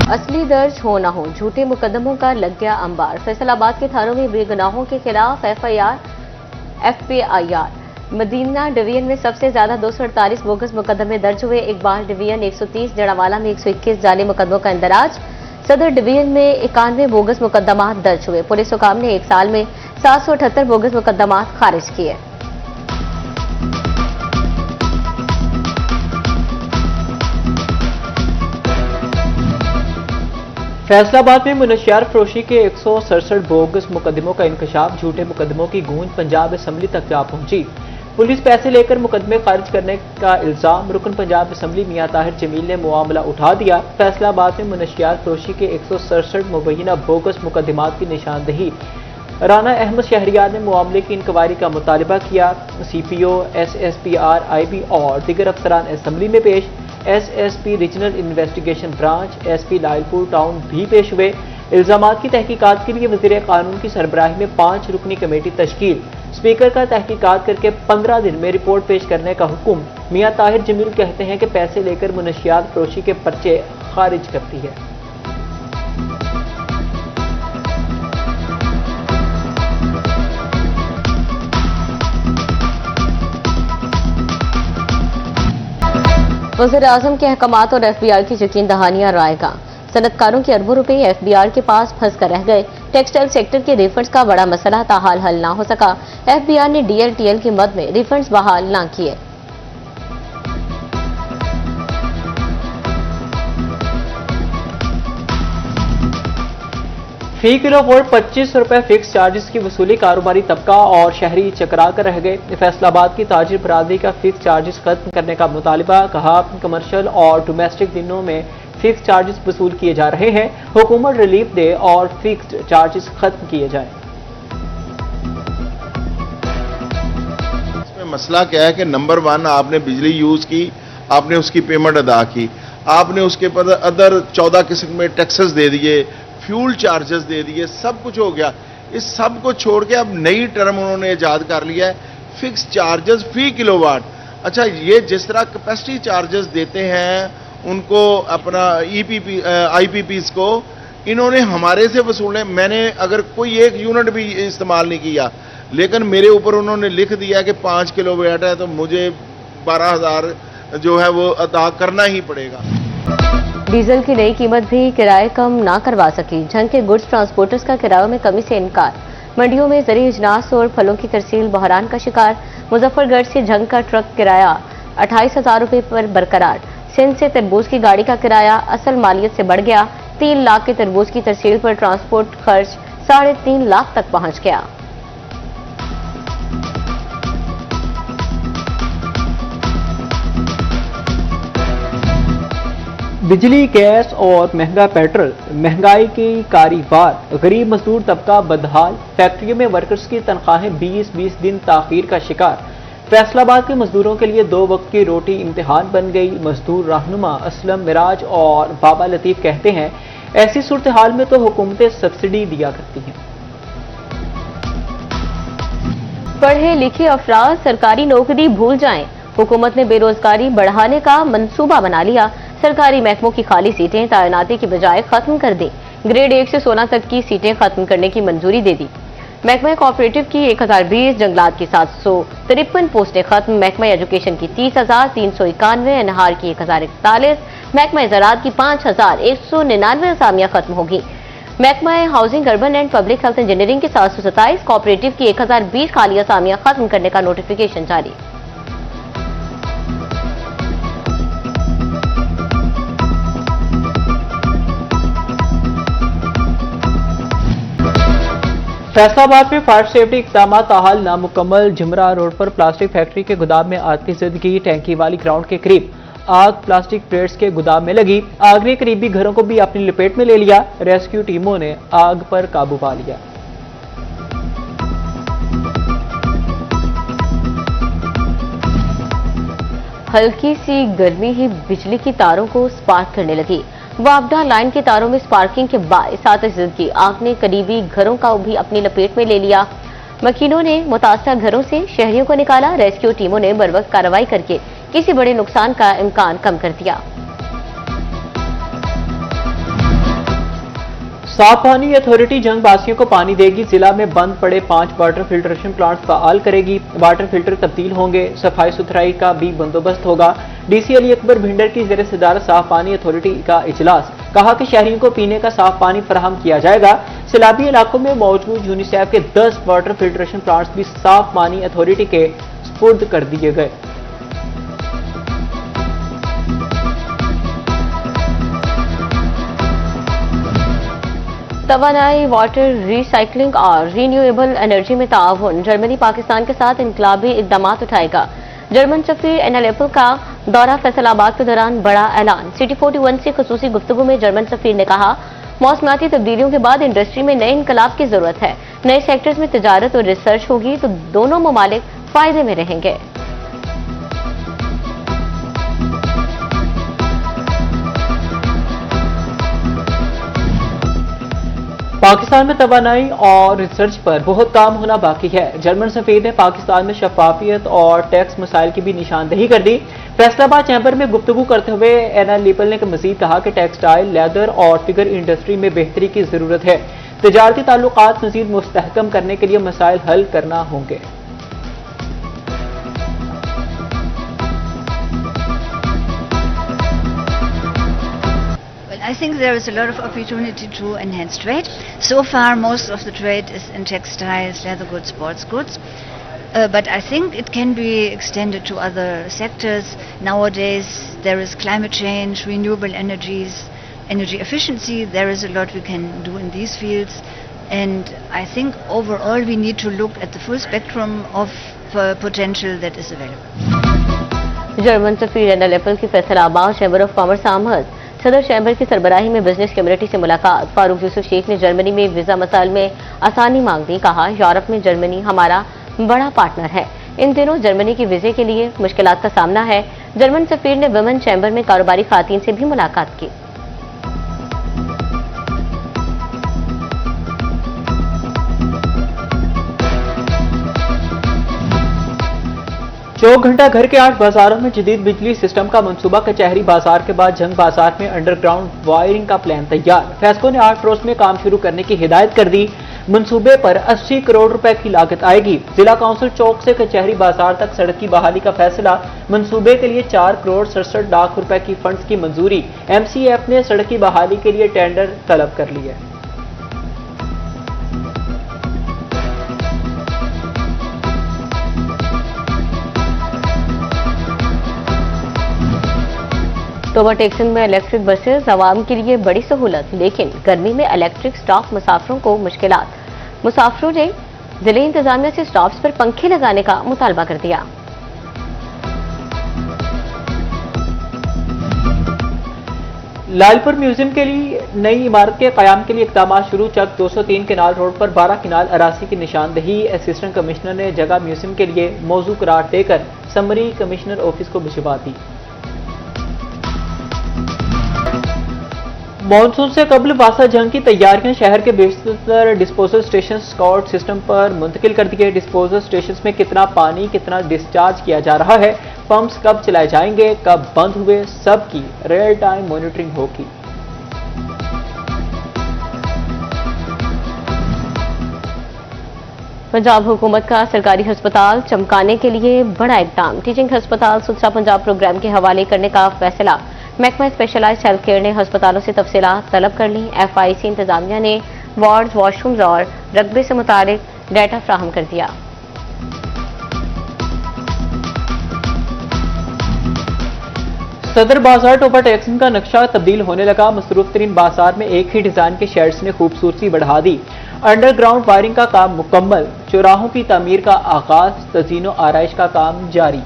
असली दर्ज हो न हो, झूठे मुकदमों का लग गया अंबार। फैसलाबाद के थानों में बेगुनाहों के खिलाफ FPIR। मदीना डिवीजन में सबसे ज्यादा 248 बोगस मुकदमे दर्ज हुए। इकबाल डिवीजन 130, जड़ावाला में 121 जाली मुकदमों का इंदराज। सदर डिवीजन में 91 बोगस मुकदमात दर्ज हुए। पुलिस हुकाम ने एक साल में 778 बोगस मुकदमात खारिज किए। फैसलाबाद में मुनशियात फरोशी के 167 बोगस मुकदमों का इंकशाफ। झूठे मुकदमों की गूंज पंजाब असम्बली तक जा पहुंची। पुलिस पैसे लेकर मुकदमे खारिज करने का इल्जाम। रुकन पंजाब असम्बली मियां ताहिर जमील ने मामला उठा दिया। फैसलाबाद में मुनशियात फरोशी के 167 मुबैना बोगस मुकदमात की निशानदही। राना अहमद शहरियार ने मामले की इंक्वायरी का मुतालबा किया। CPO, SSPR, IB और दीगर अफसरान असम्बली में पेश। SSP regional investigation branch, SP Lyallpur town भी पेश हुए। इल्जामात की तहकीकात के लिए वज़ीर कानून की सरबराही में 5 रुकनी कमेटी तश्कील। स्पीकर का तहकीकात करके 15 दिन में रिपोर्ट पेश करने का हुक्म। मियां ताहिर जमील कहते हैं कि पैसे लेकर मुनशियात फरोशी के पर्चे खारिज करती है। वज़ीर आज़म के अहकामात और FBR की यकीन दहानियां रायगा। सनतकारों के अरबों रुपए FBR के पास फंस कर रह गए। टेक्सटाइल सेक्टर के रिफंड्स का बड़ा मसला ताहाल हल ना हो सका। FBR ने DLTL की मद में रिफंड्स बहाल ना किए। फी किलो वोट 25 रुपए फिक्स चार्जेस की वसूली कारोबारी तबका और शहरी चकरा कर रह गए। फैसलाबाद की ताजिर बरादरी का फिक्स चार्जेस खत्म करने का मुतालिबा। कहा कमर्शियल और डोमेस्टिक दिनों में फिक्स चार्जेस वसूल किए जा रहे हैं। हुकूमत रिलीफ दे और फिक्स्ड चार्जेस खत्म किए जाएं। इसमें मसला क्या है कि नंबर 1 आपने बिजली यूज की, आपने उसकी पेमेंट अदा की, आपने उसके पर अदर 14 किस्म में टैक्सेस दे दिए, फ्यूल चार्जेस दे दिए, सब कुछ हो गया। इस सब को छोड़ के अब नई टर्म उन्होंने ईजाद कर लिया है, फिक्स चार्जेस फी किलोवाट। अच्छा, ये जिस तरह कैपेसिटी चार्जेस देते हैं उनको अपना IPPs को, इन्होंने हमारे से वसूले। मैंने अगर कोई एक यूनिट भी इस्तेमाल नहीं किया, लेकिन मेरे ऊपर उन्होंने लिख दिया कि 5 किलोवाट है तो मुझे 12,000 जो है वो अदा करना ही पड़ेगा। डीजल की नई कीमत भी किराए कम ना करवा सकी। झंग के गुड्स ट्रांसपोर्टर्स का किरायों में कमी से इनकार। मंडियों में ज़री अजनास और फलों की तरसील बहरान का शिकार। मुजफ्फरगढ़ से झंग का ट्रक किराया 28,000 रुपये पर बरकरार। सिंध से तरबूज की गाड़ी का किराया असल मालियत से बढ़ गया। 3 लाख के तरबूज की तरसील पर ट्रांसपोर्ट खर्च 3.5 लाख तक पहुंच गया। बिजली, गैस और महंगा पेट्रोल, महंगाई की कारी वार। गरीब मजदूर तबका बदहाल। फैक्ट्रियों में वर्कर्स की तनख्वाहें 20-20 दिन ताखीर का शिकार। फैसलाबाद के मजदूरों के लिए 2 वक्त की रोटी इम्तिहान बन गई। मजदूर रहनुमा असलम, मिराज और बाबा लतीफ कहते हैं, ऐसी सूरत हाल में तो हुकूमतें सब्सिडी दिया करती हैं। पढ़े लिखे अफराद सरकारी नौकरी भूल जाएं। हुकूमत ने बेरोजगारी बढ़ाने का मंसूबा बना लिया। सरकारी महकमों की खाली सीटें तैनाती की बजाय खत्म कर दी। ग्रेड 1 से 16 तक की सीटें खत्म करने की मंजूरी दे दी। महकमा कोऑपरेटिव की 1020, जंगलात की 753 पोस्टें खत्म। महकमा एजुकेशन की 30,391, अनहार की 1041, महकमा ज़राअत की 5,199 असामियां खत्म होगी। महकमा housing, urban and public health engineering की 727, कोऑपरेटिव की 1020 खाली असामियां खत्म करने का नोटिफिकेशन जारी। फैसलाबाद में फायर सेफ्टी इक़दाम ताहाल नामुकम्मल। झुमरा रोड पर प्लास्टिक फैक्ट्री के गोदाम में आग की ज़िंदगी। टैंकी वाली ग्राउंड के करीब आग प्लास्टिक प्लेट्स के गोदाम में लगी। आग ने करीबी घरों को भी अपनी लपेट में ले लिया। रेस्क्यू टीमों ने आग पर काबू पा लिया। हल्की सी गर्मी ही बिजली की तारों को स्पार्क करने लगी। वापडा लाइन की तारों में स्पार्किंग के बायस आतिशज़दगी। आग ने करीबी घरों का भी अपनी लपेट में ले लिया। मकीनों ने मुतासरा घरों से शहरियों को निकाला। रेस्क्यू टीमों ने बरवक्त कार्रवाई करके किसी बड़े नुकसान का इम्कान कम कर दिया। साफ पानी अथॉरिटी जंग वासियों को पानी देगी। जिला में बंद पड़े 5 वाटर फिल्ट्रेशन प्लांट्स फाल करेगी। वाटर फिल्टर तब्दील होंगे। सफाई सुथराई का भी बंदोबस्त होगा। डीसी अली अकबर भिंडर की ज़ेर सदारत साफ पानी अथॉरिटी का इजलास। कहा कि शहरियों को पीने का साफ पानी फराहम किया जाएगा। सैलाबी इलाकों में मौजूद यूनिसेफ के 10 वाटर फिल्ट्रेशन प्लांट्स भी साफ पानी अथॉरिटी के सुपुर्द कर दिए गए। तवानाई, वाटर रिसाइकलिंग और रीन्यूएबल एनर्जी में ताउन। जर्मनी पाकिस्तान के साथ इनकलाबी इकदाम उठाएगा। जर्मन सफीर एनएलएफएल का दौरा फैसलाबाद के दौरान बड़ा ऐलान। सिटी 41 से खुसूसी गुफ्तगू में जर्मन सफीर ने कहा, मौसमियाती तब्दीलियों के बाद इंडस्ट्री में नए इनकलाब की जरूरत है। नए सेक्टर्स में तिजारत और रिसर्च होगी तो दोनों ममालिक फायदे में रहेंगे। पाकिस्तान में तवानाई और रिसर्च पर बहुत काम होना बाकी है। जर्मन सफीर ने पाकिस्तान में शफाफियत और टैक्स मसाइल की भी निशानदेही कर दी। फैसलाबाद चैम्बर में गुफ्तगू करते हुए एनएलएफएल ने मजीद कहा कि टेक्सटाइल, लेदर और फिगर इंडस्ट्री में बेहतरी की जरूरत है। तिजारती ताल्लुकात मजीद मुस्तहकम करने के लिए मसाइल हल करना होंगे। I think there is a lot of opportunity to enhance trade. So far, most of the trade is in textiles, leather goods, sports goods. But I think it can be extended to other sectors. Nowadays, there is climate change, renewable energies, energy efficiency. There is a lot we can do in these fields. And I think overall we need to look at the full spectrum of potential that is available. German सफीर NLFL की Faisalabad chamber of commerce आमद। सदर chamber की सरबराही में business community से मुलाकात। फारूक यूसुफ शेख ने Germany में वीजा मसाइल में आसानी मांग दी। कहा, यूरोप में जर्मनी हमारा बड़ा पार्टनर है। इन दिनों जर्मनी की वीजे के लिए मुश्किलात का सामना है। जर्मन सफीर ने वुमेन चैम्बर में कारोबारी खातून से भी मुलाकात की। चौक घंटा घर के 8 बाजारों में जदीद बिजली सिस्टम का मंसूबा। कचहरी बाजार के बाद जंग बाजार में अंडरग्राउंड वायरिंग का प्लान तैयार। फैसको ने 8 रोज में काम शुरू करने की हिदायत कर दी। मंसूबे पर 80 करोड़ रुपए की लागत आएगी। जिला काउंसिल चौक से कचहरी बाजार तक सड़क की बहाली का फैसला। मंसूबे के लिए 4 करोड़ 67 लाख रुपए की फंड्स की मंजूरी। एमसीएफ ने सड़क की बहाली के लिए टेंडर तलब कर लिया। ओवरटेक्शन में इलेक्ट्रिक बसेस आवाम के लिए बड़ी सहूलत, लेकिन गर्मी में इलेक्ट्रिक स्टॉप मुसाफिरों को मुश्किलात। मुसाफिरों ने जिले इंतजामिया से स्टॉप्स पर पंखे लगाने का मुतालबा कर दिया। लालपुर म्यूजियम के लिए नई इमारत के कयाम के लिए इकदाम शुरू। चक 203 केनाल रोड पर 12 केनाल अरासी की निशानदेही। असिस्टेंट कमिश्नर ने जगह म्यूजियम के लिए मौजू करार देकर समरी कमिश्नर ऑफिस को भिजवा दी। मॉनसून से कबल वासा जंग की तैयारियां। शहर के बेशतर डिस्पोजल स्टेशन स्कॉट सिस्टम पर मुंतकिल कर दिए। डिस्पोजल स्टेशन में कितना पानी कितना डिस्चार्ज किया जा रहा है, पंप्स कब चलाए जाएंगे, कब बंद हुए, सबकी रियल टाइम मॉनिटरिंग होगी। पंजाब हुकूमत का सरकारी अस्पताल चमकाने के लिए बड़ा इकदाम। टीचिंग अस्पताल सुथरा पंजाब प्रोग्राम के हवाले करने का फैसला। महकमा स्पेशलाइज्ड हेल्थ केयर ने अस्पतालों से तफसीलात तलब कर ली। एफआईसी इंतजामिया ने वार्ड्स, वॉशरूम्स और रकबे से मुतालिक डाटा फ्राहम कर दिया। सदर बाजार टोपा टैक्सन का नक्शा तब्दील होने लगा। मसरूफ तरीन बाजार में एक ही डिजाइन के शेड्स ने खूबसूरती बढ़ा दी। अंडरग्राउंड वायरिंग का काम मुकम्मल। चौराहों की तामीर का आगाज, तज़ीनो आराइश का काम जारी।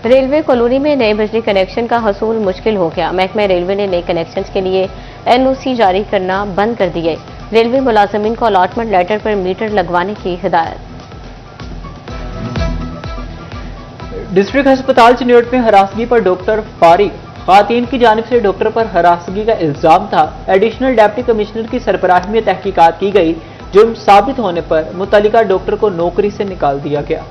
रेलवे कॉलोनी में नए बिजली कनेक्शन का हसूल मुश्किल हो गया। महकमा रेलवे ने नए कनेक्शन के लिए एनओसी जारी करना बंद कर दिए। रेलवे मुलाजमीन को अलॉटमेंट लेटर पर मीटर लगवाने की हिदायत। डिस्ट्रिक्ट अस्पताल चिन्योट में हरासगी पर डॉक्टर फारिग। खातून की जानिब से डॉक्टर पर हरासगी का इल्जाम था। एडिशनल डिप्टी कमिश्नर की सरबराही में तहकीकात की गई। जुर्म साबित होने पर मुतल्लिका डॉक्टर को नौकरी से निकाल दिया गया।